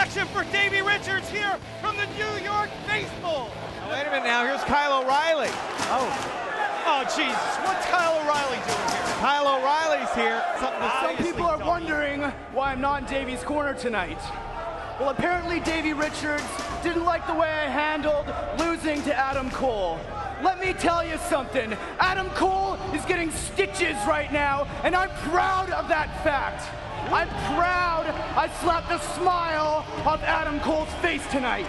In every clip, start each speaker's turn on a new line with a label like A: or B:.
A: action for Davey Richards here from the New York Baseball.
B: Now, wait a minute now, here's Kyle O'Reilly.
A: Oh, Jesus, what's Kyle O'Reilly doing here?
B: Kyle O'Reilly's here. Something to
C: Some
B: say.
C: people are wondering why I'm not in Davey's corner tonight. Well, apparently Davey Richards didn't like the way I handled losing to Adam Cole. Let me tell you something. Adam Cole is getting stitches right now, and I'm proud of that fact. I'm proud I slapped the smile off Adam Cole's face tonight.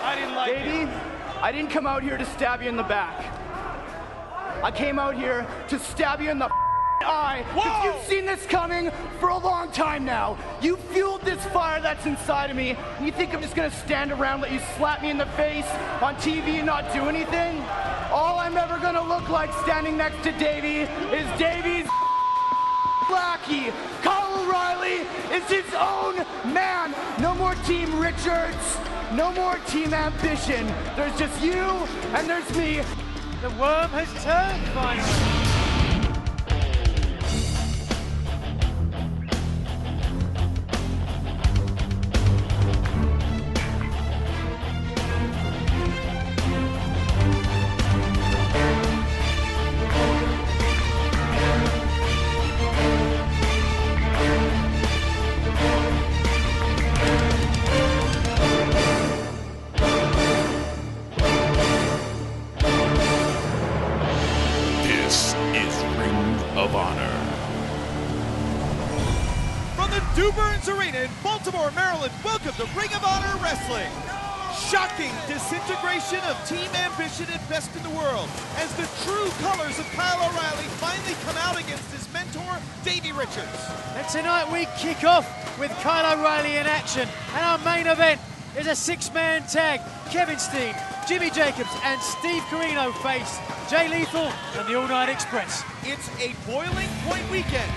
A: I didn't like it.
C: Davey, I didn't come out here to stab you in the back. I came out here to stab you in the eye. Because you've seen this coming for a long time now. You fueled this fire that's inside of me. And you think I'm just gonna stand around, let you slap me in the face on TV and not do anything? All I'm ever gonna look like standing next to Davey is Davey's lackey. Kyle O'Reilly is his own man. No more Team Richards. No more team ambition. There's just you and there's me.
A: The worm has turned finally. Arena in Baltimore, Maryland. Welcome to Ring of Honor Wrestling. Shocking disintegration of team ambition at best in the world as the true colors of Kyle O'Reilly finally come out against his mentor, Davey Richards.
D: And tonight we kick off with Kyle O'Reilly in action, and our main event is a six-man tag. Kevin Steen, Jimmy Jacobs, and Steve Corino face Jay Lethal and the All Night Express.
A: It's a boiling point weekend,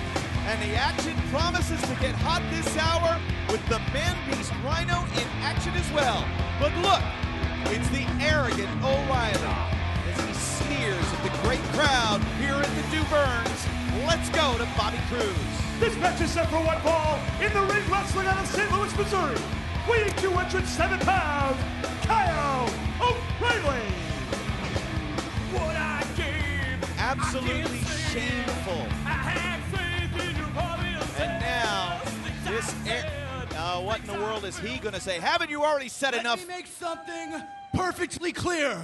A: and the action promises to get hot this hour with the man-beast Rhino in action as well. But look, it's the arrogant O'Reilly as he sneers at the great crowd here at the Du Burns. Let's go to Bobby Cruz.
E: This match is set for one fall in the ring wrestling out of St. Louis, Missouri. Weighing 207 pounds, Kyle O'Reilly. What I gave,
A: Absolutely shameful. And now, this what in the world is he going to say? Haven't you already said enough?
C: Let me make something perfectly clear.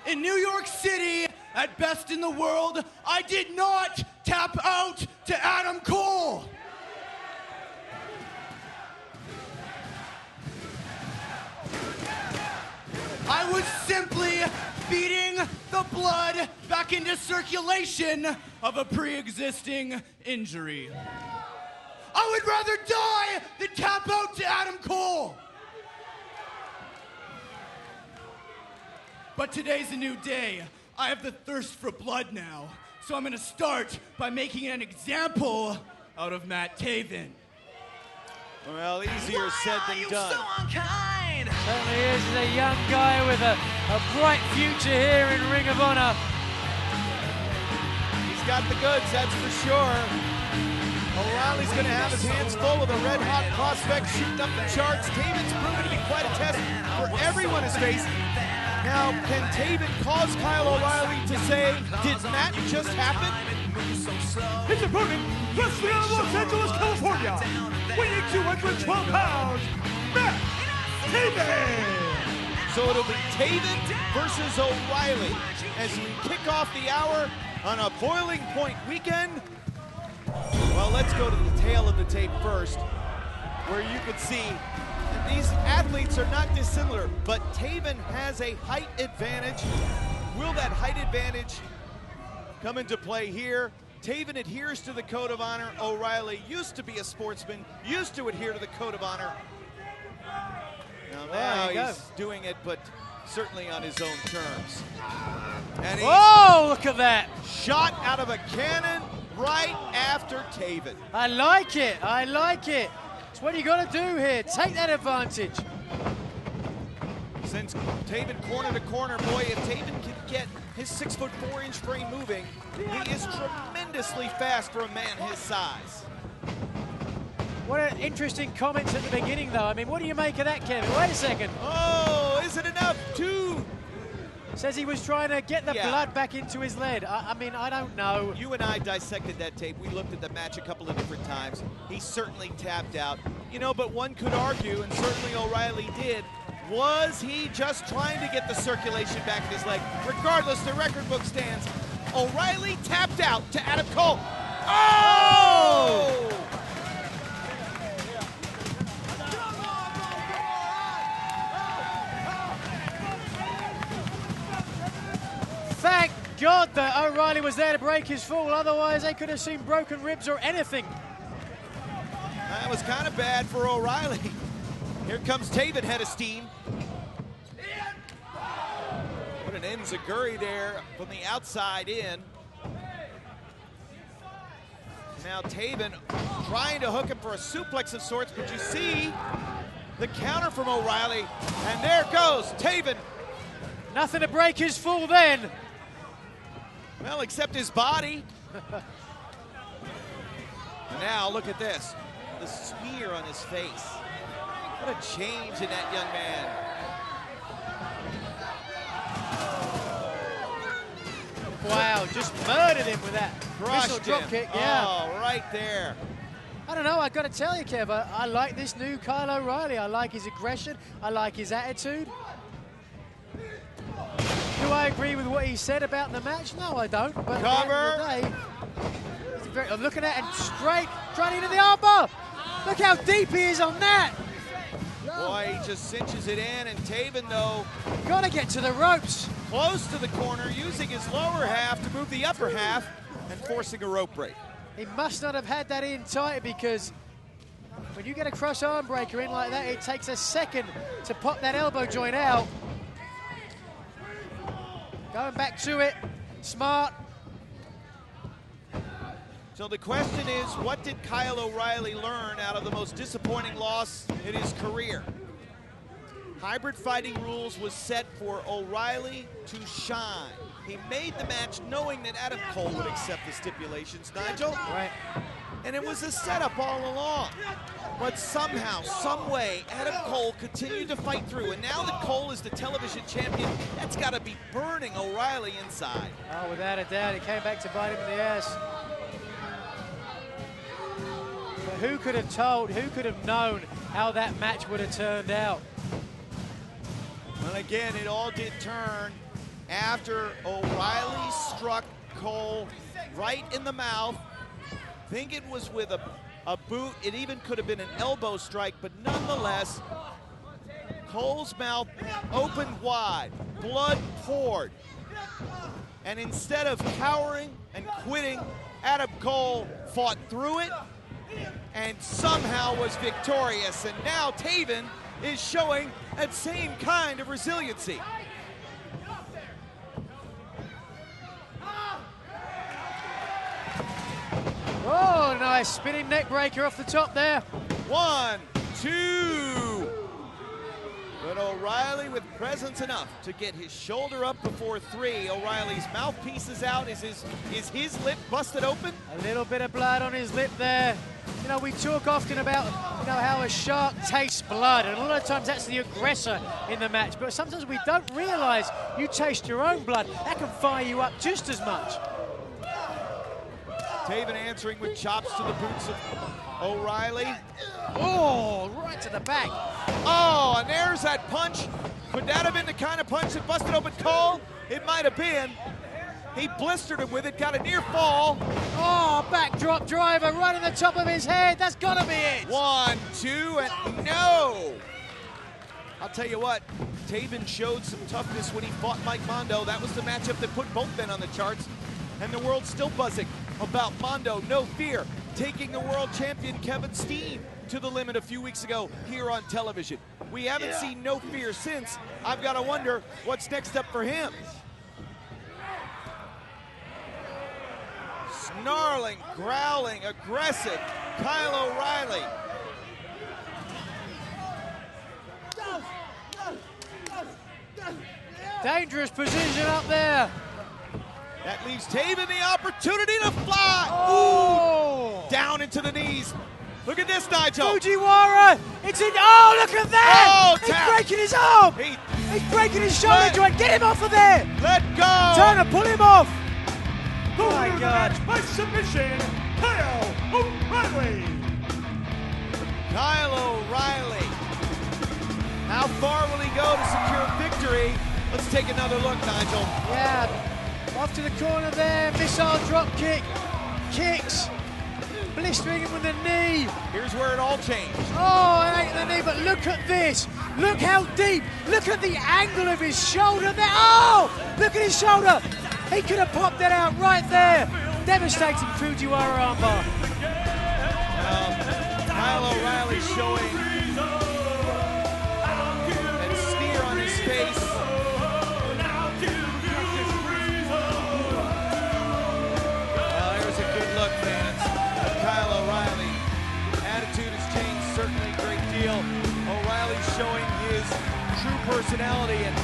C: In New York City, at best in the world, I did not tap out to Adam Cole. I was simply feeding the blood back into circulation of a pre-existing injury. I would rather die than tap out to Adam Cole. But today's a new day. I have the thirst for blood now. So I'm gonna start by making an example out of Matt Taven.
A: Well, easier said than done.
D: Certainly is. He's a young guy with a bright future here in Ring of Honor.
A: He's got the goods, that's for sure. O'Reilly's going to have his hands full with a red-hot prospect shooting up the charts. Taven's proven to be quite a test for everyone has faced. Now, can Taven cause Kyle O'Reilly to say, did that just happen?
E: his opponent, wrestling out of Los Angeles, California. Weighing 212 pounds, Matt Taven.
A: So it'll be Taven versus O'Reilly as we kick off the hour on a boiling point weekend. Well, let's go to the tail of the tape first, where you can see that these athletes are not dissimilar, but Taven has a height advantage. Will that height advantage come into play here? Taven adheres to the code of honor. O'Reilly used to be a sportsman, used to adhere to the code of honor. Now he's doing it, but certainly on his own terms. And
D: Oh, look at that.
A: Shot out of a cannon right after Taven.
D: I like it. I like it. It's what you got to do here. Take that advantage.
A: Since Taven corner to corner, boy, if Taven can get his 6'4" frame moving. He is tremendously fast for a man his size.
D: What an interesting comments at the beginning, though. I mean, what do you make of that, Kevin? Wait a second.
A: Oh, is it enough? 2.
D: Says he was trying to get the blood back into his leg. I mean, I don't know.
A: You and I dissected that tape. We looked at the match a couple of different times. He certainly tapped out. You know, but one could argue, and certainly O'Reilly did, was he just trying to get the circulation back in his leg? Regardless, the record book stands. O'Reilly tapped out to Adam Cole. Oh!
D: Thank God that O'Reilly was there to break his fall. Otherwise, they could have seen broken ribs or anything.
A: That was kind of bad for O'Reilly. Here comes Taven, head of Steen. Put an enziguri there from the outside in. Now Taven trying to hook him for a suplex of sorts, but you see the counter from O'Reilly, and there goes Taven.
D: Nothing to break his fall then.
A: Well, except his body. Now look at this, the smear on his face. What a change in that young man.
D: Wow, just murdered him with that missile drop kick. Yeah.
A: Oh, right there.
D: I don't know, I got to tell you, Kev, I like this new Kyle O'Reilly. I like his aggression. I like his attitude. Do I agree with what he said about the match? No, I don't. But
A: Cover.
D: At the end of the day, I'm looking at it and straight into the armbar. Look how deep he is on that.
A: Boy, he just cinches it in, and Taven, though,
D: got to get to the ropes.
A: Close to the corner, using his lower half to move the upper half and forcing a rope break.
D: He must not have had that in tight, because when you get a cross arm breaker in like that, it takes a second to pop that elbow joint out. Going back to it, smart.
A: So the question is, what did Kyle O'Reilly learn out of the most disappointing loss in his career? Hybrid fighting rules was set for O'Reilly to shine. He made the match knowing that Adam Cole would accept the stipulations, Nigel.
D: Right.
A: And it was a setup all along. But somehow, some way, Adam Cole continued to fight through. And now that Cole is the television champion, that's got to be burning O'Reilly inside.
D: Oh, without a doubt, it came back to bite him in the ass. But who could have told, who could have known how that match would have turned out?
A: Well, again, it all did turn after O'Reilly struck Cole right in the mouth. I think it was with a boot. It even could have been an elbow strike, but nonetheless, Cole's mouth opened wide, blood poured. And instead of cowering and quitting, Adam Cole fought through it and somehow was victorious. And now Taven is showing that same kind of resiliency.
D: Oh, nice spinning neck breaker off the top there.
A: 1, 2. But O'Reilly with presence enough to get his shoulder up before 3. O'Reilly's mouthpiece is out. Is his lip busted open?
D: A little bit of blood on his lip there. You know, we talk often about, you know, how a shark tastes blood, and a lot of times that's the aggressor in the match. But sometimes we don't realize you taste your own blood. That can fire you up just as much.
A: Taven answering with chops to the boots of O'Reilly.
D: Oh, right to the back.
A: Oh, and there's that punch. Could that have been the kind of punch that busted open Cole? It might have been. He blistered him with it, got a near fall.
D: Oh, backdrop driver right in the top of his head. That's got to be it.
A: 1, 2, and no. I'll tell you what, Taven showed some toughness when he fought Mike Mondo. That was the matchup that put both men on the charts. And the world's still buzzing about Mondo, no fear, taking the world champion Kevin Steen to the limit a few weeks ago here on television. We haven't seen no fear since. I've got to wonder what's next up for him. Snarling, growling, aggressive, Kyle O'Reilly.
D: Dangerous position up there.
A: That leaves Taven the opportunity to fly.
D: Oh!
A: Ooh, down into the knees. Look at this, Nigel.
D: Fujiwara, it's in, oh, look at that!
A: Oh,
D: He's
A: tap.
D: breaking his arm!
A: He
D: He's breaking his shoulder joint, get him off of there!
A: let go.
D: Turner, pull him off!
E: The
D: Oh my
E: winner of the
D: God.
E: match by submission, Kyle O'Reilly.
A: Kyle O'Reilly. How far will he go to secure victory? Let's take another look, Nigel.
D: Yeah, off to the corner there, missile drop kick, kicks, blistering him with the knee.
A: Here's where it all changed.
D: Oh, it ain't the knee, but look at this. Look how deep. Look at the angle of his shoulder there. Oh, look at his shoulder. He could have popped that out right there. Devastating Fujiwara armbar.
A: Kyle O'Reilly showing that sneer on his face. Well, there's a good look, fans, of Kyle O'Reilly. Attitude has changed certainly a great deal. O'Reilly's showing his true personality, and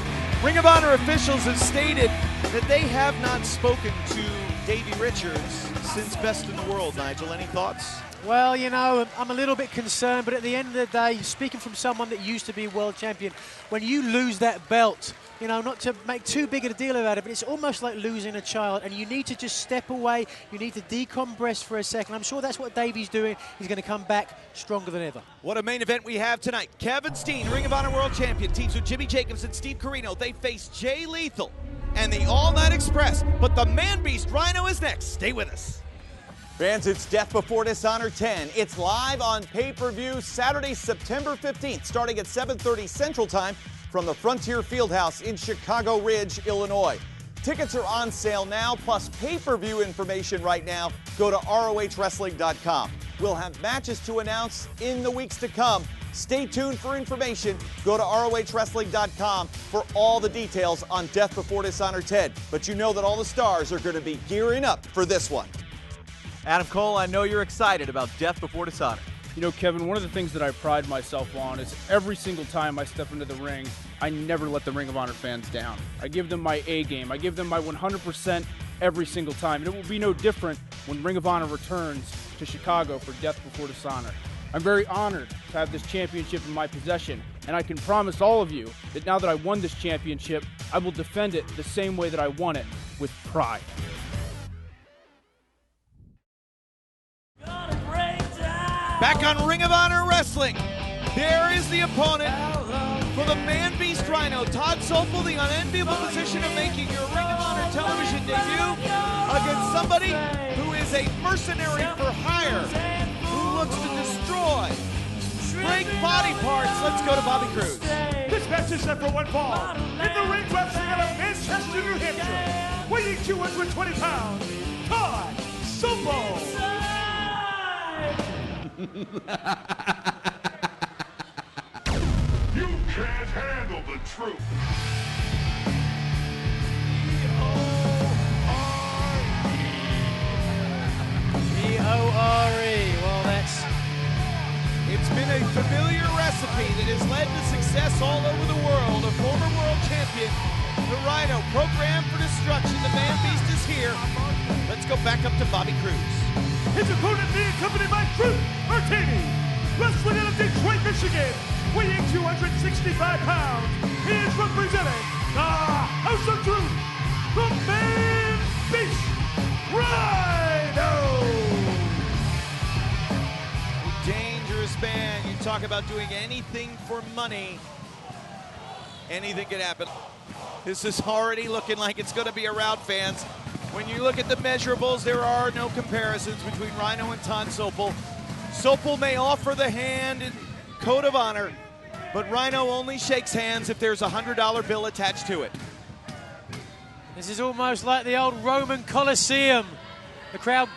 A: Ring of Honor officials have stated that they have not spoken to Davey Richards since Best in the World. Nigel, any thoughts?
D: Well, you know, I'm a little bit concerned, but at the end of the day, speaking from someone that used to be world champion, when you lose that belt, you know, not to make too big a deal about it, but it's almost like losing a child, and you need to just step away. You need to decompress for a second. I'm sure that's what Davey's doing. He's going to come back stronger than ever.
A: What a main event we have tonight. Kevin Steen, Ring of Honor World Champion, teams with Jimmy Jacobs and Steve Corino. They face Jay Lethal and the All Night Express, but the man beast Rhino is next. Stay with us.
F: Fans, it's Death Before Dishonor 10. It's live on pay-per-view Saturday, September 15th, starting at 7:30 Central Time from the Frontier Fieldhouse in Chicago Ridge, Illinois. Tickets are on sale now, plus pay-per-view information right now. Go to ROHWrestling.com. We'll have matches to announce in the weeks to come. Stay tuned for information. Go to ROHWrestling.com for all the details on Death Before Dishonor 10. But you know that all the stars are going to be gearing up for this one.
G: Adam Cole, I know you're excited about Death Before Dishonor.
H: You know, Kevin, one of the things that I pride myself on is every single time I step into the ring, I never let the Ring of Honor fans down. I give them my A game. I give them my 100% every single time. And it will be no different when Ring of Honor returns to Chicago for Death Before Dishonor. I'm very honored to have this championship in my possession, and I can promise all of you that now that I won this championship, I will defend it the same way that I won it, with pride.
A: Back on Ring of Honor Wrestling, there is the opponent for the Man Beast Rhino, Todd Sopel, the unenviable position of making your Ring of Honor television debut against somebody who is a mercenary for hire, who looks to destroy, break body parts. Let's go to Bobby Cruz.
E: This match is set for one fall. In the ring, wrestling out of Manchester, New Hampshire, weighing 220 pounds, Todd Sopel.
I: You can't handle the truth.
D: B-O-R-E. Well,
A: It's been a familiar recipe that has led to success all over the world. A former world champion, the Rhino, programmed for destruction. The Man Beast is here. Let's go back up to Bobby Cruz.
E: His opponent being accompanied by Truth Martini, wrestling out of Detroit, Michigan, weighing 265 pounds. He is representing the House of Truth, the Man Beast, Rhino.
A: A dangerous man. You talk about doing anything for money. Anything can happen. This is already looking like it's going to be a rout, fans. When you look at the measurables, there are no comparisons between Rhino and Todd Sopel. Sopel may offer the hand in code of honor, but Rhino only shakes hands if there's a $100 bill attached to it.
D: This is almost like the old Roman Colosseum. The crowd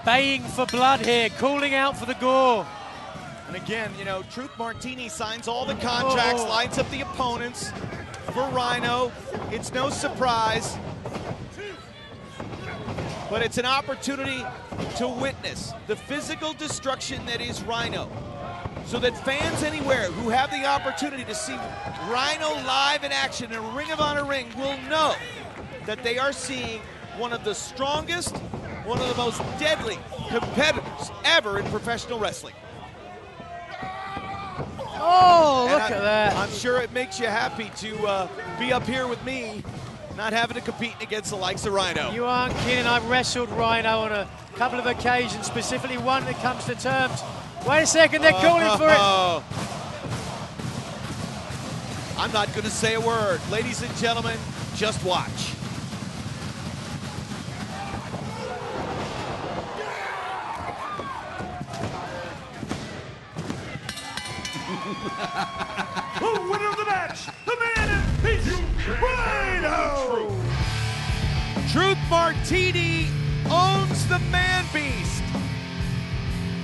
D: baying for blood here, calling out for the gore.
A: And again, you know, Truth Martini signs all the contracts, lines up the opponents for Rhino. It's no surprise. But it's an opportunity to witness the physical destruction that is Rhino, so that fans anywhere who have the opportunity to see Rhino live in action in a Ring of Honor ring will know that they are seeing one of the strongest, one of the most deadly competitors ever in professional wrestling.
D: Oh,
A: And
D: look at that.
A: I'm sure it makes you happy to be up here with me, not having to compete against the likes of Rhino.
D: You aren't kidding. I've wrestled Rhino on a couple of occasions, specifically one that comes to terms. Wait a second, they're calling for it.
A: I'm not going to say a word. Ladies and gentlemen, just watch.
E: The winner of the match, the man in peace, Rhino!
A: Truth Martini owns the man beast.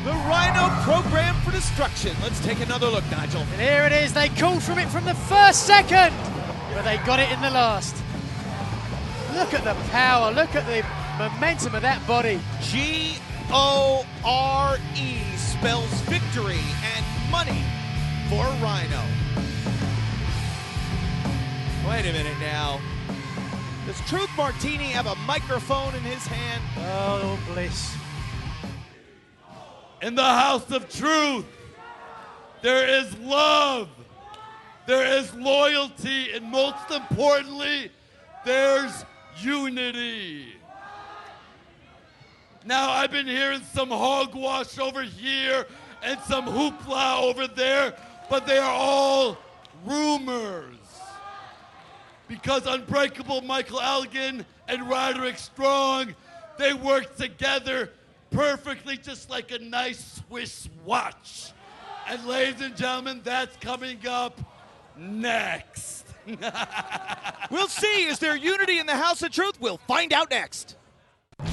A: The Rhino programmed for destruction. Let's take another look, Nigel.
D: And here it is. They called from it from the first second, but they got it in the last. Look at the power. Look at the momentum of that body.
A: G-O-R-E spells victory and money for Rhino. Wait a minute now. Does Truth Martini have a microphone in his hand?
D: Oh, bliss.
J: In the house of truth, there is love, there is loyalty, and most importantly, there's unity. Now, I've been hearing some hogwash over here and some hoopla over there, but they are all rumors. Because Unbreakable Michael Elgin and Roderick Strong, they work together perfectly, just like a nice Swiss watch. And ladies and gentlemen, that's coming up next.
A: We'll see. Is there unity in the House of Truth? We'll find out next.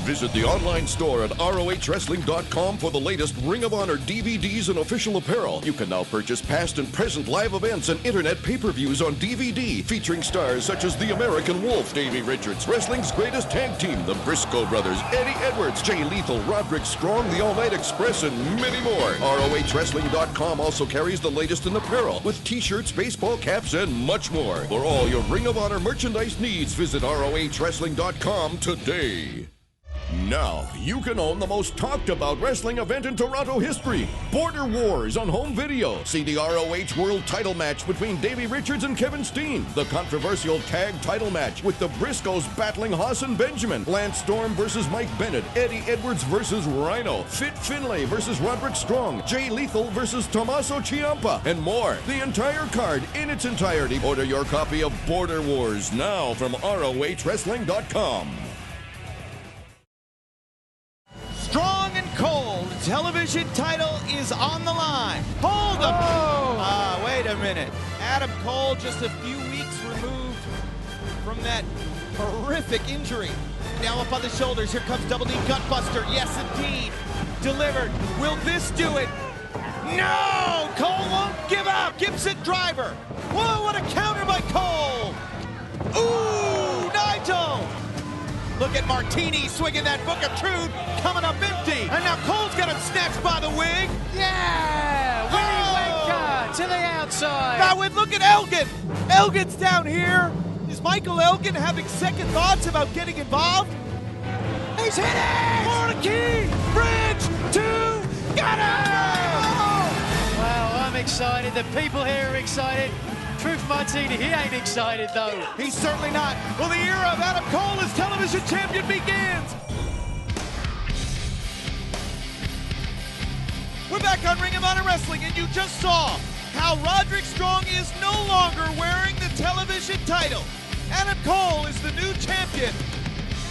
K: Visit the online store at ROHWrestling.com for the latest Ring of Honor DVDs and official apparel. You can now purchase past and present live events and internet pay-per-views on DVD, featuring stars such as the American Wolf, Davey Richards, wrestling's greatest tag team, the Briscoe brothers, Eddie Edwards, Jay Lethal, Roderick Strong, the All Night Express, and many more. ROHWrestling.com also carries the latest in apparel, with t-shirts, baseball caps, and much more. For all your Ring of Honor merchandise needs, visit ROHWrestling.com today. Now, you can own the most talked about wrestling event in Toronto history, Border Wars on home video. See the ROH World title match between Davey Richards and Kevin Steen, the controversial tag title match with the Briscoes battling Haas and Benjamin, Lance Storm versus Mike Bennett, Eddie Edwards versus Rhino, Fit Finlay versus Roderick Strong, Jay Lethal versus Tommaso Ciampa, and more. The entire card in its entirety. Order your copy of Border Wars now from ROHWrestling.com.
A: Strong and cold, television title is on the line. Hold him. Wait a minute. Adam Cole just a few weeks removed from that horrific injury. Now up on the shoulders, here comes Double D Gutbuster. Yes, indeed. Delivered. Will this do it? No! Cole won't give up. Gibson driver. Whoa, what a counter by Cole. Ooh, Nigel. Look at Martini swinging that Book of Truth, coming up empty. And now Cole's got him snatched by the wig.
D: Yeah! Willy Wonka to the outside.
A: Now look at Elgin. Elgin's down here. Is Michael Elgin having second thoughts about getting involved? He's hit it! Florida Key! Bridge! 2! Got it!
D: Wow, I'm excited. The people here are excited. Truth Martini, he ain't excited though.
A: He's certainly not. Well, the era of Adam Cole as television champion begins. We're back on Ring of Honor Wrestling, and you just saw how Roderick Strong is no longer wearing the television title. Adam Cole is the new champion.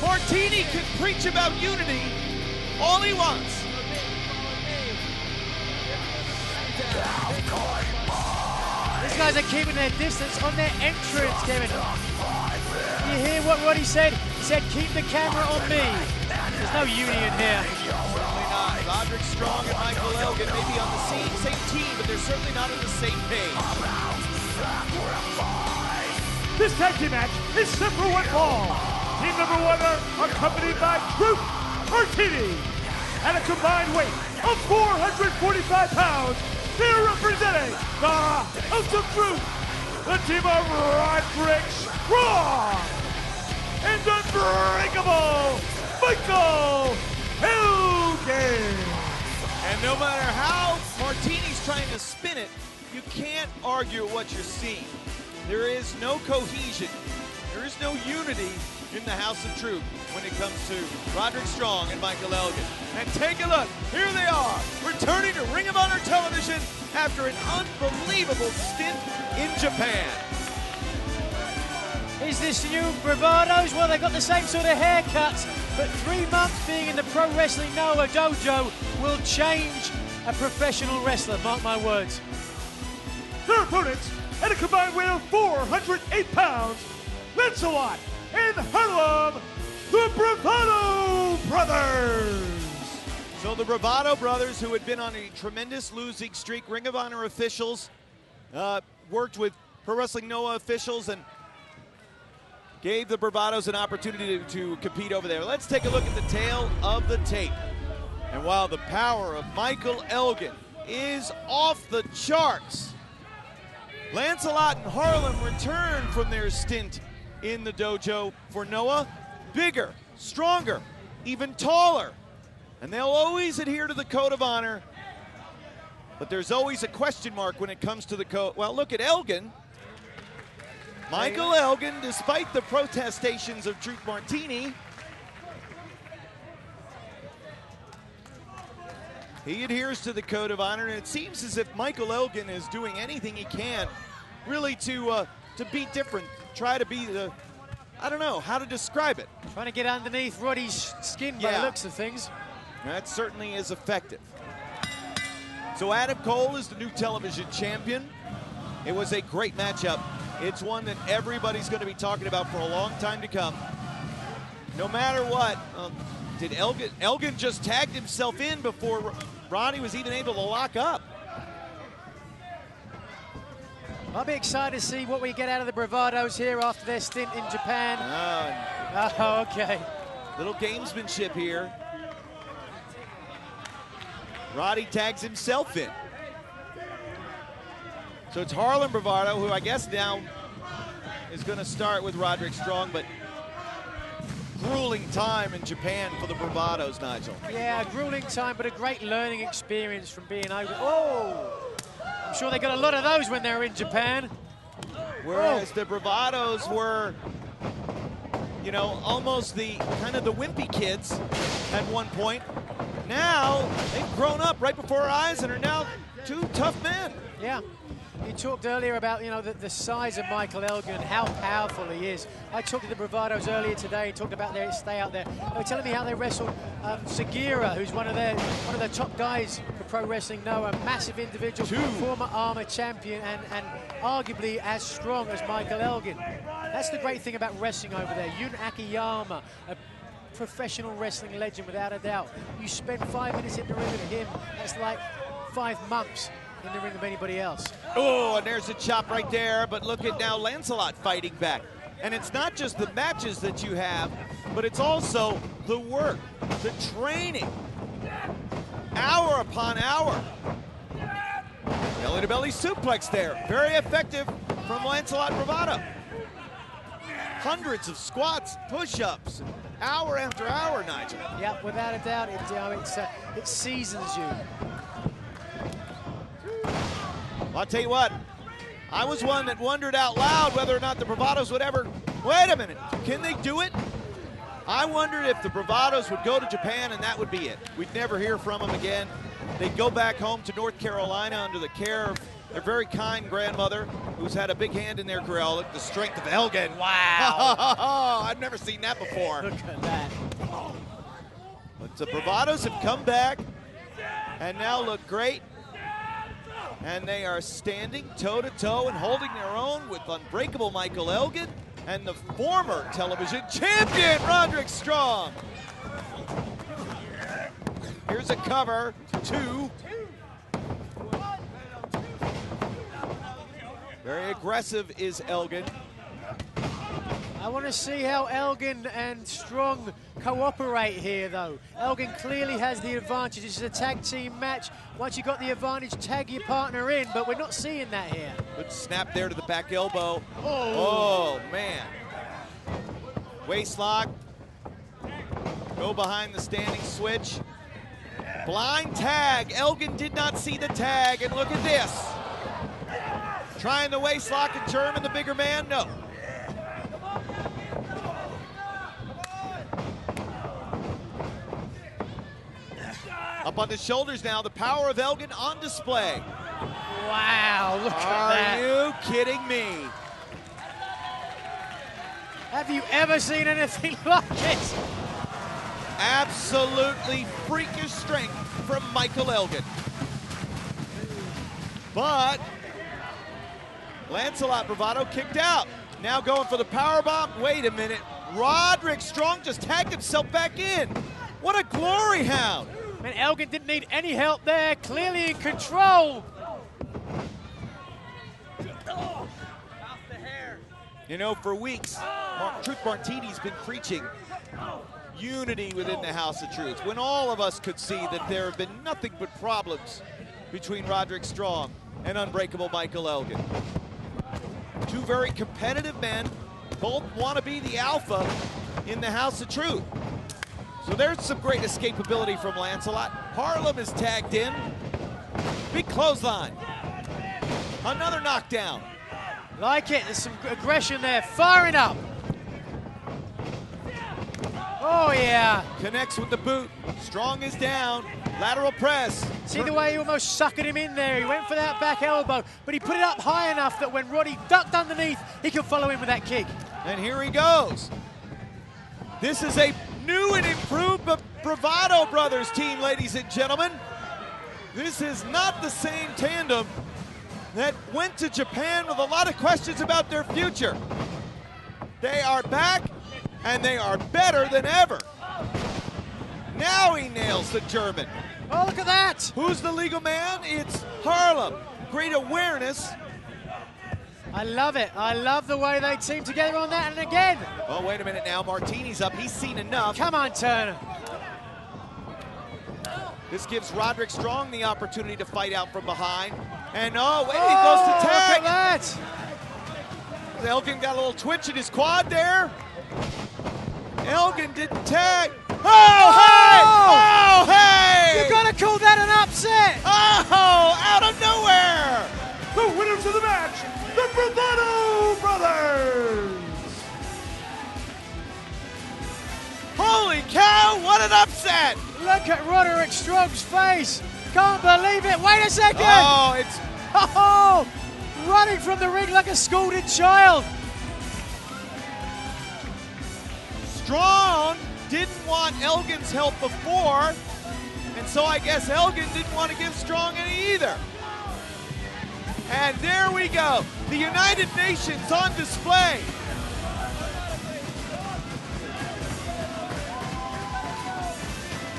A: Martini can preach about unity all he wants.
D: These guys are keeping their distance on their entrance, Kevin. You hear what he said? He said, keep the camera on me. There's no union here.
A: Certainly not. Roderick Strong and Michael Elgin may be on the same team, but they're certainly not on the same page.
E: This tag team match is set for one fall. Team number one are accompanied by Truth Martini. At a combined weight of 445 pounds, they're representing the House of Truth, the team of Roderick Strong. and unbreakable Michael Elgin.
A: And no matter how Martini's trying to spin it, you can't argue with what you're seeing. There is no cohesion. There is no unity in the House of Truth when it comes to Roderick Strong and Michael Elgin. And take a look, here they are, returning to Ring of Honor television after an unbelievable stint in Japan.
D: Is this new Bravados? Well, they've got the same sort of haircuts, but 3 months being in the Pro Wrestling Noah dojo will change a professional wrestler, mark my words.
E: Their opponents, at a combined weight of 408 pounds, Lancelot and Harlem, the Bravado Brothers.
A: So the Bravado Brothers, who had been on a tremendous losing streak, Ring of Honor officials, worked with Pro Wrestling Noah officials, and gave the Bravados an opportunity to compete over there. Let's take a look at the tail of the tape. And while the power of Michael Elgin is off the charts, Lancelot and Harlem return from their stint in the dojo for Noah, bigger, stronger, even taller. And they'll always adhere to the code of honor, but there's always a question mark when it comes to the code. Well, look at Elgin. Michael Elgin, despite the protestations of Truth Martini, he adheres to the code of honor, and it seems as if Michael Elgin is doing anything he can really to be different, try to be the, I don't know how to describe it.
D: Trying to get underneath Roddy's skin by the looks of things.
A: That certainly is effective. So Adam Cole is the new television champion. It was a great matchup. It's one that everybody's going to be talking about for a long time to come. No matter what, did Elgin just tagged himself in before Roddy was even able to lock up.
D: I'll be excited to see what we get out of the Bravados here after their stint in Japan. Oh, okay.
A: Little gamesmanship here. Roddy tags himself in. So it's Harlem Bravado, who I guess now is going to start with Roderick Strong, but grueling time in Japan for the Bravados, Nigel.
D: Yeah, a grueling time, but a great learning experience from being over. Oh! I'm sure they got a lot of those when they were in Japan.
A: Whereas the Bravados were, you know, almost the kind of the wimpy kids at one point. Now they've grown up right before our eyes and are now two tough men.
D: Yeah. You talked earlier about, you know, the size of Michael Elgin and how powerful he is. I talked to the Bravados earlier today and talked about their stay out there. They were telling me how they wrestled Segura, who's one of their top guys for Pro Wrestling Noah, a massive individual, former Armor champion and arguably as strong as Michael Elgin. That's the great thing about wrestling over there. Yun Akiyama, a professional wrestling legend without a doubt. You spend 5 minutes in the ring with him, that's like 5 months in the ring of anybody else.
A: Oh, and there's a chop right there, but look at now Lancelot fighting back. And it's not just the matches that you have, but it's also the work, the training, hour upon hour. Belly-to-belly suplex there, very effective from Lancelot Bravado. Hundreds of squats, push-ups, hour after hour, Nigel.
D: Yeah, without a doubt, it seasons you.
A: Well, I'll tell you what, I was one that wondered out loud whether or not the Bravados would ever, wait a minute, can they do it? I wondered if the Bravados would go to Japan and that would be it. We'd never hear from them again. They'd go back home to North Carolina under the care of their very kind grandmother, who's had a big hand in their career. Oh, look, the strength of Elgin.
D: Wow.
A: I've never seen that before.
D: Look at that.
A: But the Bravados have come back and now look great. And they are standing toe-to-toe and holding their own with unbreakable Michael Elgin and the former television champion, Roderick Strong. Here's a cover, 2. Very aggressive is Elgin.
D: I want to see how Elgin and Strong cooperate here, though. Elgin clearly has the advantage. This is a tag team match. Once you got the advantage, tag your partner in, but we're not seeing that here.
A: Good snap there to the back elbow. Oh man. Waistlock. Go behind the standing switch. Blind tag. Elgin did not see the tag, and look at this. Trying the waistlock and German, the bigger man, no. Up on the shoulders now, the power of Elgin on display.
D: Wow, look at that.
A: Are you kidding me?
D: Have you ever seen anything like this?
A: Absolutely freakish strength from Michael Elgin. But Lancelot Bravado kicked out. Now going for the powerbomb. Wait a minute. Roderick Strong just tagged himself back in. What a glory hound.
D: Man, Elgin didn't need any help there. Clearly in control.
A: You know, for weeks, Truth Martini's been preaching unity within the House of Truth, when all of us could see that there have been nothing but problems between Roderick Strong and Unbreakable Michael Elgin. Two very competitive men, both want to be the alpha in the House of Truth. So there's some great escapability from Lancelot. Harlem is tagged in. Big clothesline. Another knockdown.
D: Like it, there's some aggression there, firing up. Oh yeah.
A: Connects with the boot. Strong is down. Lateral press.
D: See the way he almost suckered him in there. He went for that back elbow, but he put it up high enough that when Roddy ducked underneath, he could follow in with that kick.
A: And here he goes. This is a new and improved Bravado Brothers team, ladies and gentlemen. This is not the same tandem that went to Japan with a lot of questions about their future. They are back, and they are better than ever. Now he nails the German.
D: Oh, look at that.
A: Who's the legal man? It's Harlem. Great awareness.
D: I love it. I love the way they team together on that, and again.
A: Oh, wait a minute now. Martini's up. He's seen enough.
D: Come on, Turner.
A: This gives Roderick Strong the opportunity to fight out from behind. And oh, wait, he goes to tag.
D: Look at that.
A: Elgin got a little twitch in his quad there. Elgin didn't tag. Oh, hey! Oh, hey!
D: You're gonna call that an upset?
A: Oh, out of nowhere!
E: The winners of the match, the Bravado Brothers!
A: Holy cow, what an upset!
D: Look at Roderick Strong's face. Can't believe it. Wait a second.
A: Oh, it's...
D: Oh, running from the ring like a scolded child.
A: Strong didn't want Elgin's help before, and so I guess Elgin didn't want to give Strong any either. And there we go. The United Nations on display.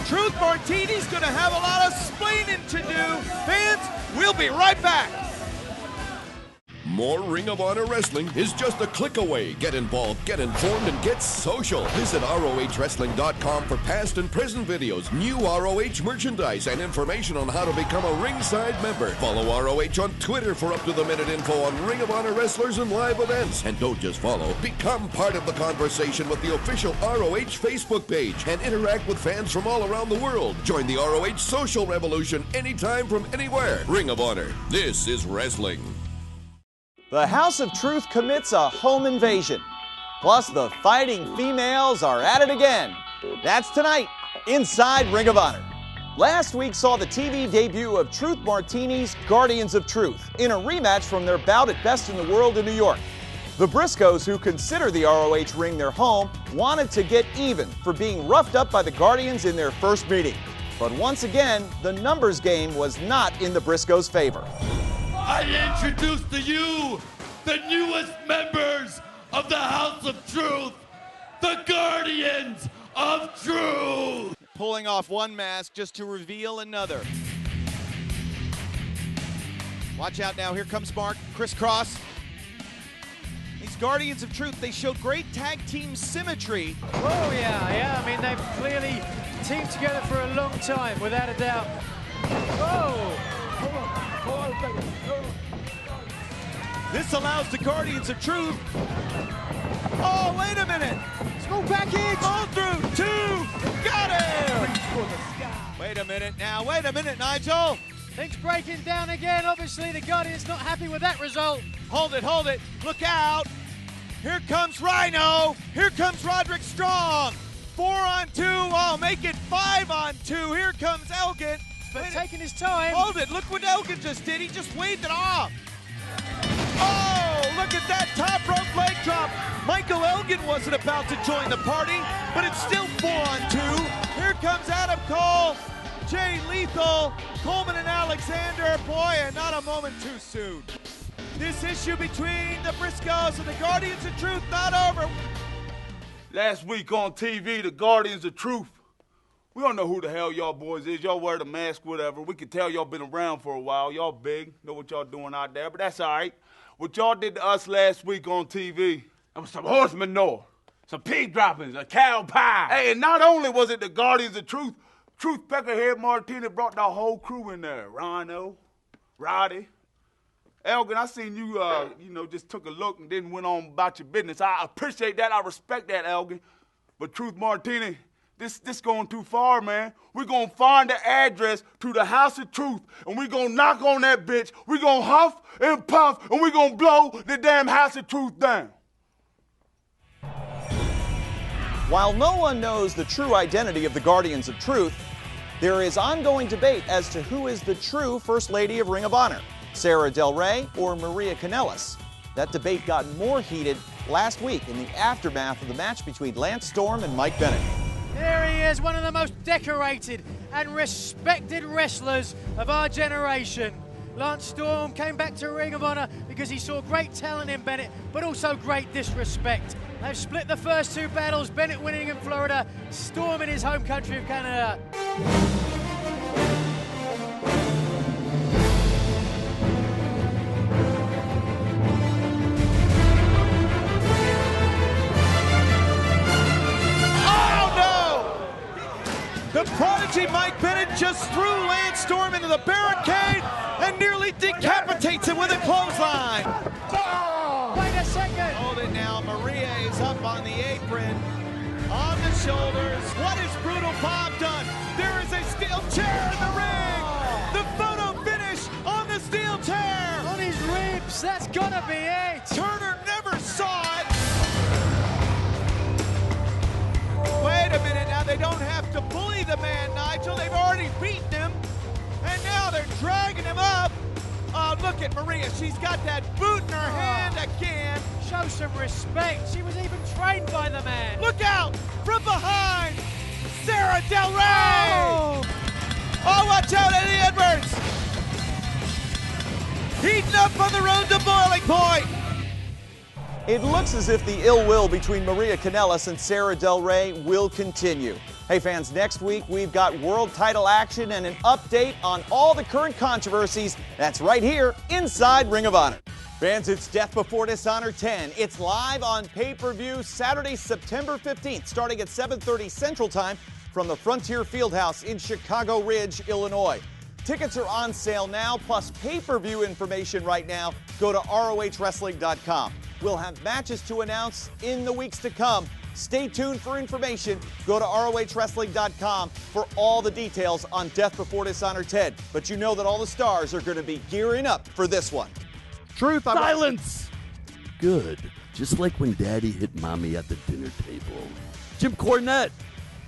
A: Truth Martini's going to have a lot of splaining to do. Fans, we'll be right back.
K: More Ring of Honor Wrestling is just a click away. Get involved, get informed, and get social. Visit ROHWrestling.com for past and present videos, new ROH merchandise, and information on how to become a ringside member. Follow ROH on Twitter for up-to-the-minute info on Ring of Honor wrestlers and live events. And don't just follow, become part of the conversation with the official ROH Facebook page and interact with fans from all around the world. Join the ROH social revolution anytime from anywhere. Ring of Honor. This is wrestling.
F: The House of Truth commits a home invasion. Plus, the fighting females are at it again. That's tonight, inside Ring of Honor. Last week saw the TV debut of Truth Martini's Guardians of Truth in a rematch from their bout at Best in the World in New York. The Briscoes, who consider the ROH ring their home, wanted to get even for being roughed up by the Guardians in their first meeting. But once again, the numbers game was not in the Briscoes' favor.
J: I introduce to you the newest members of the House of Truth, the Guardians of Truth.
A: Pulling off one mask just to reveal another. Watch out now, here comes Mark, crisscross. These Guardians of Truth, they showed great tag team symmetry.
D: Oh yeah, I mean they've clearly teamed together for a long time, without a doubt. Oh!
A: This allows the Guardians of Truth. Oh, wait a minute.
D: Small package.
A: All through 2. Got him. Wait a minute now. Wait a minute, Nigel.
D: Things breaking down again. Obviously, the Guardians not happy with that result.
A: Hold it, hold it. Look out. Here comes Rhino. Here comes Roderick Strong. 4 on 2. Oh, make it 5 on 2. Here comes Elgin.
D: But taking his time.
A: Hold it. Look what Elgin just did. He just waved it off. Oh, look at that top rope leg drop. Michael Elgin wasn't about to join the party, but it's still 4 on 2. Here comes Adam Cole, Jay Lethal, Coleman and Alexander. Boy, and not a moment too soon. This issue between the Briscoes and the Guardians of Truth not over.
L: Last week on TV, the Guardians of Truth. We don't know who the hell y'all boys is. Y'all wear the mask, whatever. We can tell y'all been around for a while. Y'all big, know what y'all doing out there, but that's all right. What y'all did to us last week on TV, that was some horse manure, some pig droppings, a cow pie. Hey, and not only was it the Guardians of Truth, Truth Peckerhead Martinez brought the whole crew in there. Rhino, Roddy, Elgin, I seen you, just took a look and then went on about your business. I appreciate that. I respect that, Elgin. But Truth Martinez, this going too far, man. We're going to find the address to the House of Truth, and we're going to knock on that bitch. We're going to huff and puff, and we're going to blow the damn House of Truth down.
F: While no one knows the true identity of the Guardians of Truth, there is ongoing debate as to who is the true First Lady of Ring of Honor, Sarah Del Rey or Maria Kanellis. That debate got more heated last week in the aftermath of the match between Lance Storm and Mike Bennett.
D: There he is, one of the most decorated and respected wrestlers of our generation. Lance Storm came back to Ring of Honor because he saw great talent in Bennett, but also great disrespect. They've split the first 2 battles, Bennett winning in Florida, Storm in his home country of Canada.
A: The prodigy Mike Bennett just threw Lance Storm into the barricade and nearly decapitates him with a clothesline.
D: Oh, wait a second.
A: Hold it now. Maria is up on the apron, on the shoulders. What has Brutal Bob done? There is a steel chair in the ring. The photo finish on the steel chair.
D: On his ribs. That's gotta be it.
A: Turner never saw it. Wait a minute now, they don't have to bully the man, Nigel. They've already beaten him, and now they're dragging him up. Oh, look at Maria. She's got that boot in her hand again.
D: Show some respect. She was even trained by the man.
A: Look out from behind. Sarah Del Rey. Oh, watch out, Eddie Edwards. Heating up on the road to boiling point.
F: It looks as if the ill will between Maria Kanellis and Sarah Del Rey will continue. Hey fans, next week we've got world title action and an update on all the current controversies. That's right here inside Ring of Honor. Fans, it's Death Before Dishonor 10. It's live on pay-per-view Saturday, September 15th, starting at 7:30 Central Time from the Frontier Fieldhouse in Chicago Ridge, Illinois. Tickets are on sale now, plus pay-per-view information right now. Go to ROHWrestling.com. We'll have matches to announce in the weeks to come. Stay tuned for information. Go to ROHWrestling.com for all the details on Death Before Dishonor 10. But you know that all the stars are going to be gearing up for this one.
A: Truth.
M: Silence! Good. Just like when Daddy hit Mommy at the dinner table. Jim Cornette,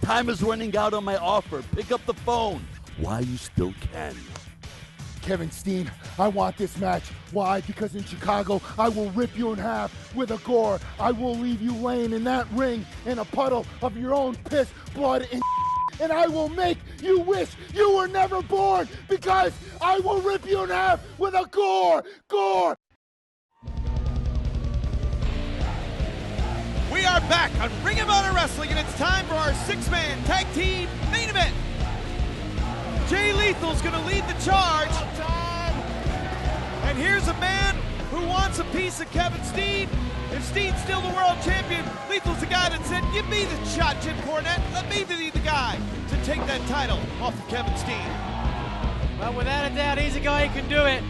M: time is running out on my offer. Pick up the phone. Why you still can.
E: Kevin Steen, I want this match. Why? Because in Chicago, I will rip you in half with a gore. I will leave you laying in that ring in a puddle of your own piss, blood, and I will make you wish you were never born because I will rip you in half with a gore.
A: We are back on Ring of Honor Wrestling, and it's time for our 6-man tag team main event. Jay Lethal's going to lead the charge. And here's a man who wants a piece of Kevin Steen. If Steen's still the world champion, Lethal's the guy that said, give me the shot, Jim Cornette. Let me be the guy to take that title off of Kevin Steen.
D: Well, without a doubt, he's a guy who can do it.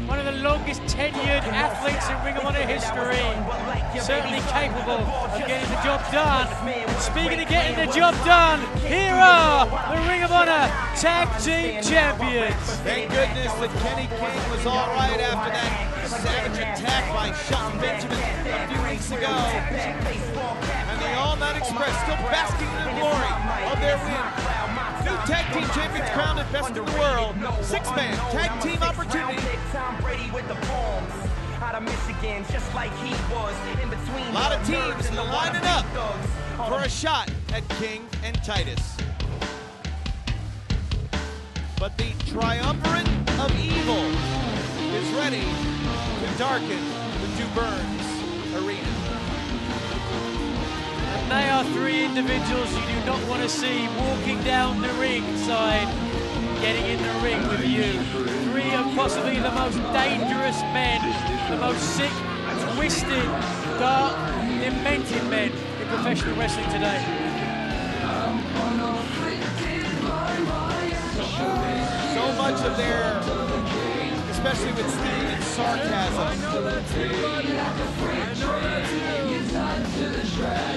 D: one of the longest tenured athletes in Ring of Honor history. Certainly capable of getting the job done. Speaking of getting the job done, here are the Ring of Honor Tag Team Champions.
A: Thank goodness that Kenny King was all right after that savage attack by Shelton Benjamin a few weeks ago. And the All Night Express still basking in the glory of their win. New tag team champions crowned at Best in the World. Six-man tag team opportunity. A lot of teams lining up for a shot at King and Titus. But the triumvirate of evil is ready to darken the Two Burns arena.
D: And they are three individuals you do not want to see walking down the ring side, getting in the ring with you. Three of possibly the most dangerous men, the most sick, twisted, dark, demented men in professional wrestling today.
A: So much of their, especially with Steen and sarcasm.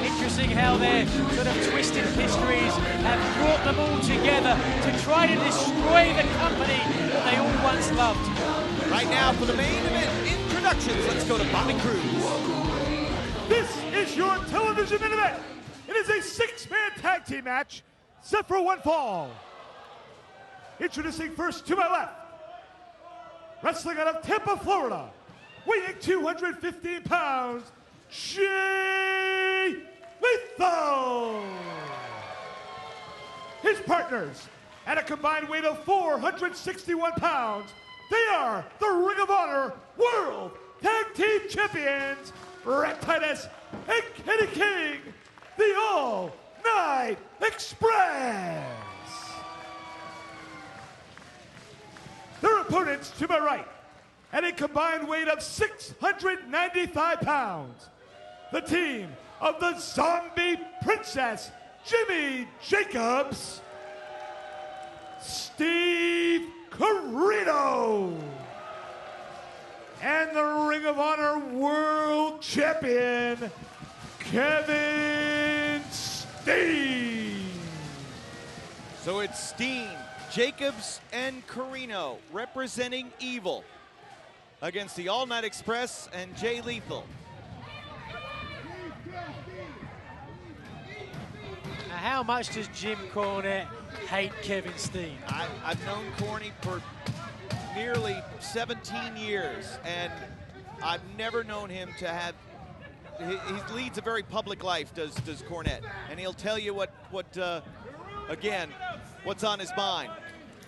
D: Interesting how their sort of twisted histories have brought them all together to try to destroy the company that they all once loved.
A: Right now for the main event introductions, let's go to Bobby Cruz.
E: This is your television main event. It is a six-man tag team match set for one fall. Introducing first to my left, wrestling out of Tampa, Florida, weighing 215 pounds, Jay Lethal. His partners, at a combined weight of 461 pounds, they are the Ring of Honor World Tag Team Champions, Rhett Titus and Kenny King, the All Night Express. Their opponents to my right, at a combined weight of 695 pounds, the team of the Zombie Princess, Jimmy Jacobs, Steve Corino, and the Ring of Honor World Champion, Kevin Steen.
A: So it's Steen, Jacobs, and Corino representing Evil against the All Night Express and Jay Lethal.
D: Now, how much does Jim Cornette hate Kevin Steen?
A: I've known Corny for nearly 17 years, and I've never known him to have. He leads a very public life, does Cornette, and he'll tell you again, what's on his mind.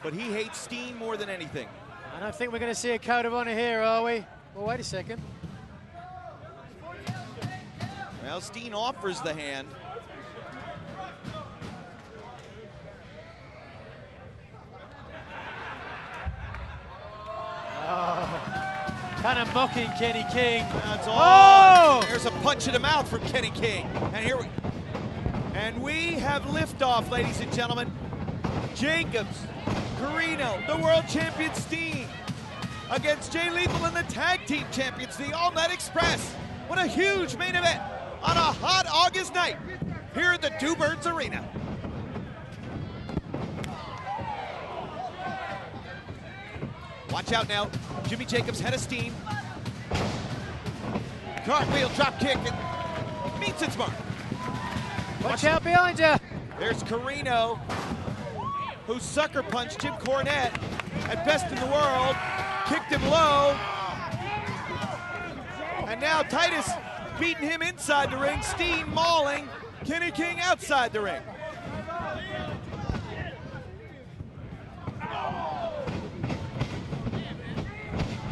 A: But he hates Steen more than anything.
D: I don't think we're going to see a code of honor here, are we? Well, wait a second.
A: Well, Steen offers the hand.
D: Kind of mocking Kenny King.
A: That's all. Oh! There's a punch in the mouth from Kenny King. And we have liftoff, ladies and gentlemen. Jacobs, Corino, the world champion Steen, against Jay Lethal and the tag team champions, the All Night Express. What a huge main event on a hot August night here at the Two Birds Arena. Watch out now, Jimmy Jacobs head of Steen. Cartwheel drop kick, and meets its mark.
D: Watch out behind you.
A: There's Corino, who sucker punched Jim Cornette at Best in the World, kicked him low. And now Titus beating him inside the ring, Steen mauling Kenny King outside the ring.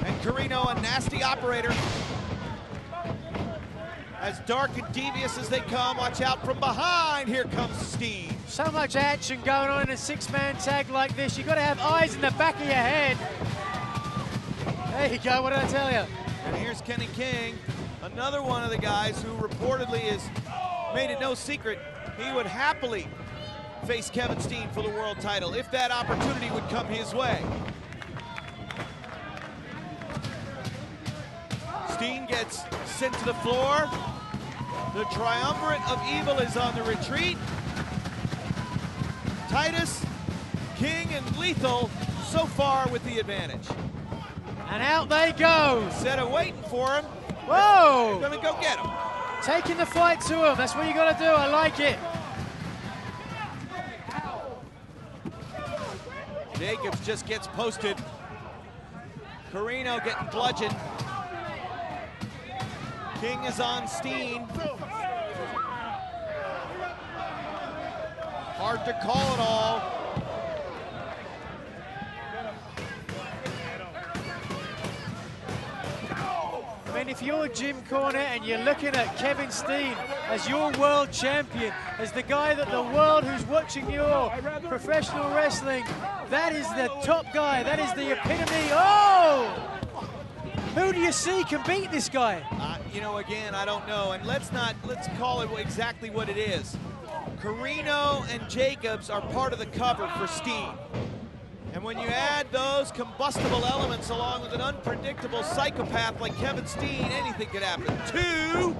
A: And Corino, a nasty operator. As dark and devious as they come, watch out from behind. Here comes Steen.
D: So much action going on in a six-man tag like this. You've got to have eyes in the back of your head. There you go, what did I tell you?
A: And here's Kenny King, another one of the guys who reportedly has made it no secret he would happily face Kevin Steen for the world title if that opportunity would come his way. Steen gets sent to the floor. The triumvirate of evil is on the retreat. Titus, King, and Lethal so far with the advantage.
D: And out they go.
A: Instead of waiting for him,
D: whoa!
A: Gonna go get him.
D: Taking the fight to him. That's what you got to do. I like it.
A: Jacobs just gets posted. Corino getting bludgeoned. King is on Steen. Hard to call it all.
D: I mean, if you're Jim Cornette and you're looking at Kevin Steen as your world champion, as the guy that the world who's watching your professional wrestling, that is the top guy, that is the epitome. Oh! Who do you see can beat this guy?
A: You know, again, I don't know, and let's call it exactly what it is. Corino and Jacobs are part of the cover for Steen. And when you add those combustible elements along with an unpredictable psychopath like Kevin Steen, anything could happen. 2.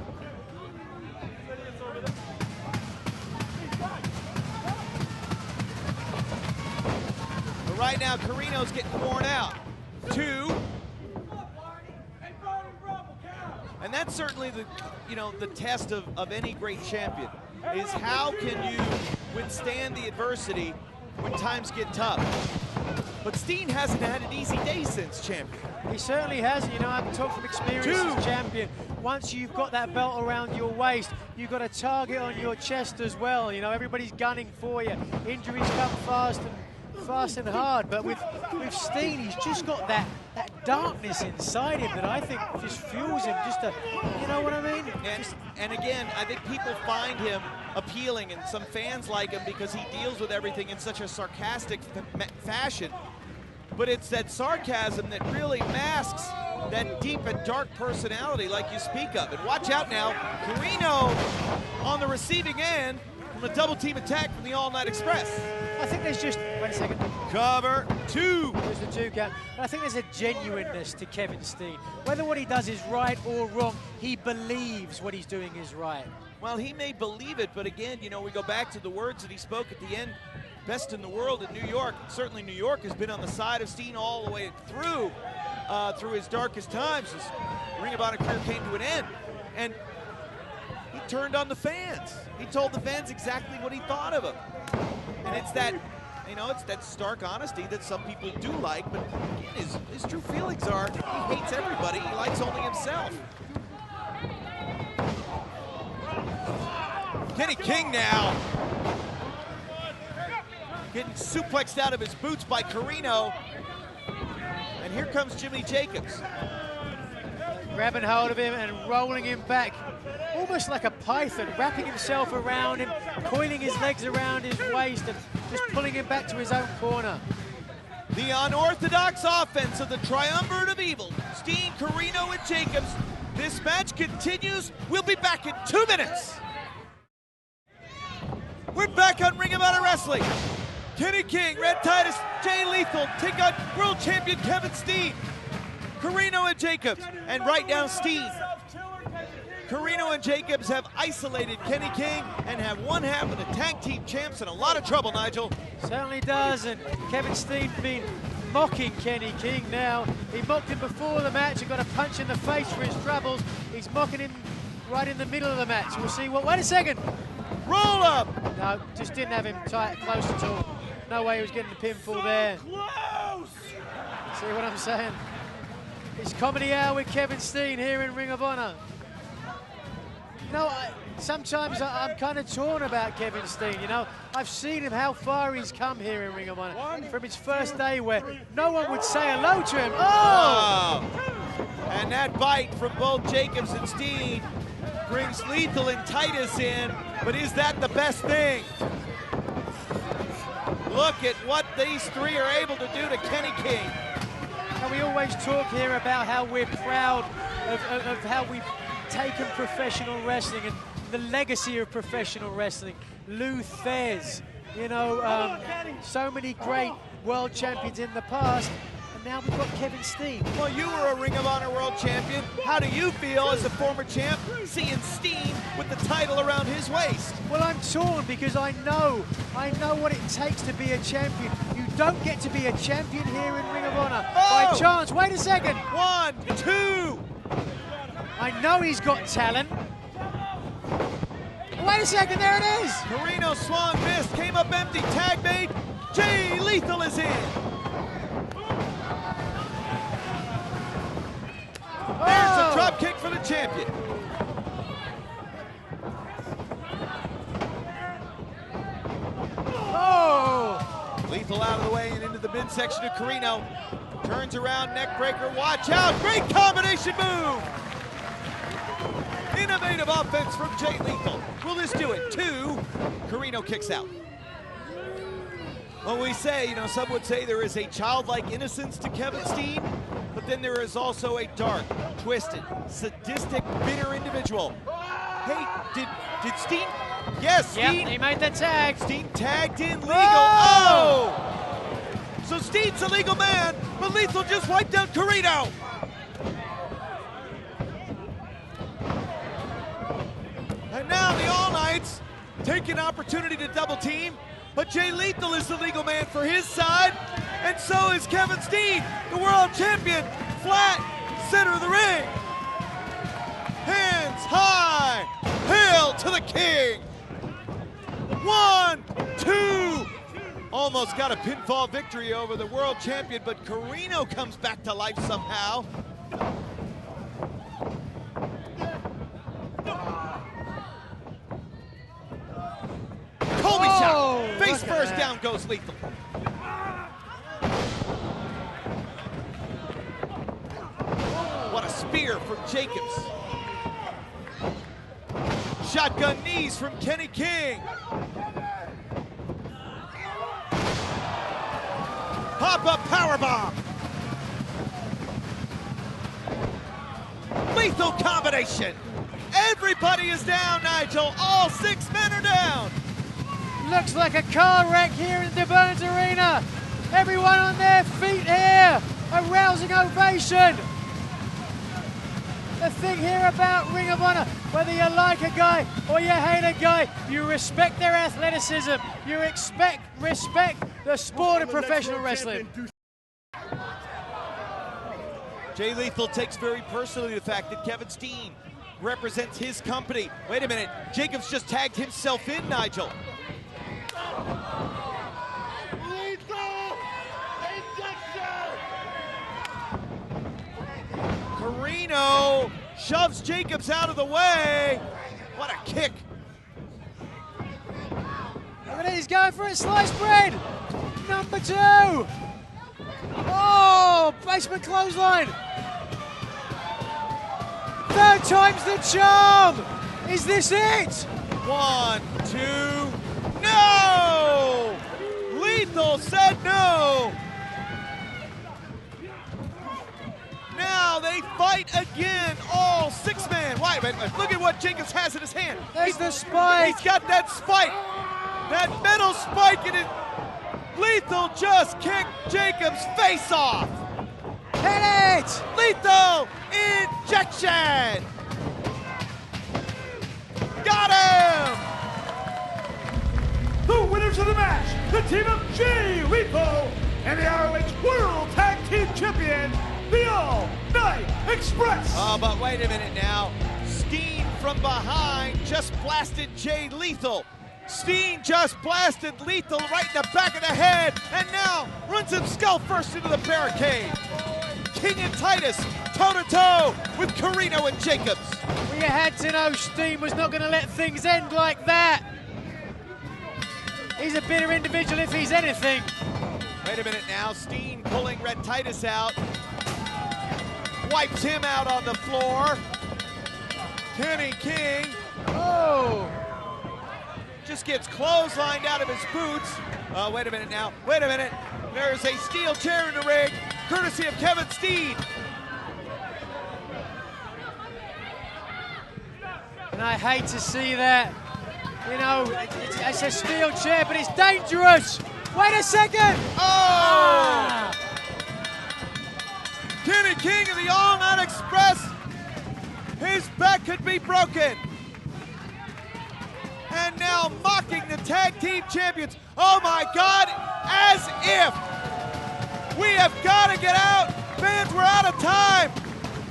A: But right now, Corino's getting worn out. 2. And that's certainly the test of any great champion, is how can you withstand the adversity when times get tough. But Steen hasn't had an easy day since champion.
D: He certainly hasn't. You know, I can talk from experience as champion. Once you've got that belt around your waist, you've got a target on your chest as well. You know, everybody's gunning for you. Injuries come fast and hard. But with Steen, he's just got that darkness inside him that I think just fuels him just to, you know what I mean?
A: And again, I think people find him appealing, and some fans like him because he deals with everything in such a sarcastic fashion. But it's that sarcasm that really masks that deep and dark personality like you speak of. And watch out now, Corino on the receiving end from a double team attack from the All Night Express.
D: I think there's just, wait a second.
A: Cover 2.
D: There's the 2 count. But I think there's a genuineness to Kevin Steen. Whether what he does is right or wrong, he believes what he's doing is right.
A: Well, he may believe it, but again, you know, we go back to the words that he spoke at the end. Best in the world in New York. Certainly New York has been on the side of Steen all the way through his darkest times. His Ring of Honor career came to an end. And he turned on the fans. He told the fans exactly what he thought of them. And it's that, you know, it's that stark honesty that some people do like, but again, his true feelings are he hates everybody, he likes only himself. Kenny King now getting suplexed out of his boots by Corino. And here comes Jimmy Jacobs.
D: Grabbing hold of him and rolling him back, almost like a python, wrapping himself around him, coiling his legs around his waist and just pulling him back to his own corner.
A: The unorthodox offense of the triumvirate of evil, Steen, Corino, and Jacobs. This match continues. We'll be back in 2 minutes. We're back on Ring of Honor Wrestling. Kenny King, Red Titus, Jay Lethal take on world champion Kevin Steen. Corino and Jacobs, and right now Steen. Corino and Jacobs have isolated Kenny King and have one half of the tag team champs in a lot of trouble, Nigel.
D: Certainly does, and Kevin Steen been mocking Kenny King now. He mocked him before the match and got a punch in the face for his troubles. He's mocking him right in the middle of the match. We'll see what, wait a second.
A: Roll up.
D: No, just didn't have him tight, close at all. No way he was getting the pinfall there.
E: Close.
D: See what I'm saying? It's Comedy Hour with Kevin Steen here in Ring of Honor. You know, sometimes I'm kind of torn about Kevin Steen. You know, I've seen him, how far he's come here in Ring of Honor. From his first day where no one would say hello to him. Oh!
A: And that bite from both Jacobs and Steen brings Lethal and Titus in, but is that the best thing? Look at what these three are able to do to Kenny King.
D: And we always talk here about how we're proud of how we've taken professional wrestling and the legacy of professional wrestling. Lou Thez, you know, so many great world champions in the past. and now we've got Kevin Steen.
A: Well, you were a Ring of Honor World Champion. How do you feel as a former champ seeing Steen with the title around his waist?
D: Well, I'm torn because I know what it takes to be a champion. You don't get to be a champion here in Ring of Honor by chance. Wait a second.
A: 1, 2.
D: I know he's got talent. Wait a second, there it is.
A: Corino swung, missed, came up empty, tag made. Jay Lethal is in. There's a drop kick for the champion.
D: Oh!
A: Lethal out of the way and into the midsection of Corino. Turns around, neck breaker, watch out. Great combination move. Innovative offense from Jay Lethal. Will this do it? 2. Corino kicks out. Well, we say, some would say there is a childlike innocence to Kevin Steen, but then there is also a dark, twisted, sadistic, bitter individual. Hey, did Steen? Yes, Steen.
D: Yep, he made the tag.
A: Steen tagged in legal. Oh! So Steen's a legal man, but Lethal just wiped out Corino. And now the All Knights take an opportunity to double team, but Jay Lethal is the legal man for his side, and so is Kevin Steen, the world champion, flat center of the ring. Hands high, hail to the king. 1, 2. Almost got a pinfall victory over the world champion, but Corino comes back to life somehow. Colby shot, face first, down goes Lethal. What a spear from Jacobs. Shotgun knees from Kenny King. Pop-up powerbomb. Lethal combination. Everybody is down, Nigel. All 6 men are down.
D: Looks like a car wreck here in the Burns Arena. Everyone on their feet here. A rousing ovation. The thing here about Ring of Honor, whether you like a guy or you hate a guy, you respect their athleticism. You respect the sport of professional wrestling.
A: Jay Lethal takes very personally the fact that Kevin Steen represents his company. Wait a minute, Jacobs just tagged himself in, Nigel. Corino shoves Jacobs out of the way. What a kick.
D: Look at it, he's going for a sliced bread. Number 2. Oh, basement clothesline. 3rd time's the charm. Is this it?
A: 1, 2, no! Lethal said no. Now they fight again, all 6 men. Wait, look at what Jacobs has in his hand.
D: There's the spike.
A: He's got that spike, that metal spike in it. Lethal just kicked Jacobs' face off.
D: Hit it!
A: Lethal injection. Got him.
E: The winners of the match, the team of Jay Lethal and the ROH World Tag Team Champion, the All Night Express.
A: Oh, but wait a minute now. Steen from behind just blasted Jay Lethal. Steen just blasted Lethal right in the back of the head, and now runs him skull first into the barricade. King and Titus toe-to-toe with Corino and Jacobs.
D: Well, you had to know Steen was not going to let things end like that. He's a bitter individual if he's anything.
A: Wait a minute now, Steen pulling Red Titus out. Wipes him out on the floor. Kenny King.
D: Oh!
A: Just gets clotheslined out of his boots. Wait a minute now. Wait a minute. There's a steel chair in the ring, courtesy of Kevin Steen.
D: And I hate to see that. You know, it's a steel chair, but it's dangerous. Wait a second.
A: Oh! king of the All Night Express. His back could be broken. And now mocking the tag team champions. Oh my God, as if. We have got to get out. Fans, we're out of time.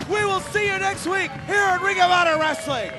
A: We will see you next week here at Ring of Honor Wrestling.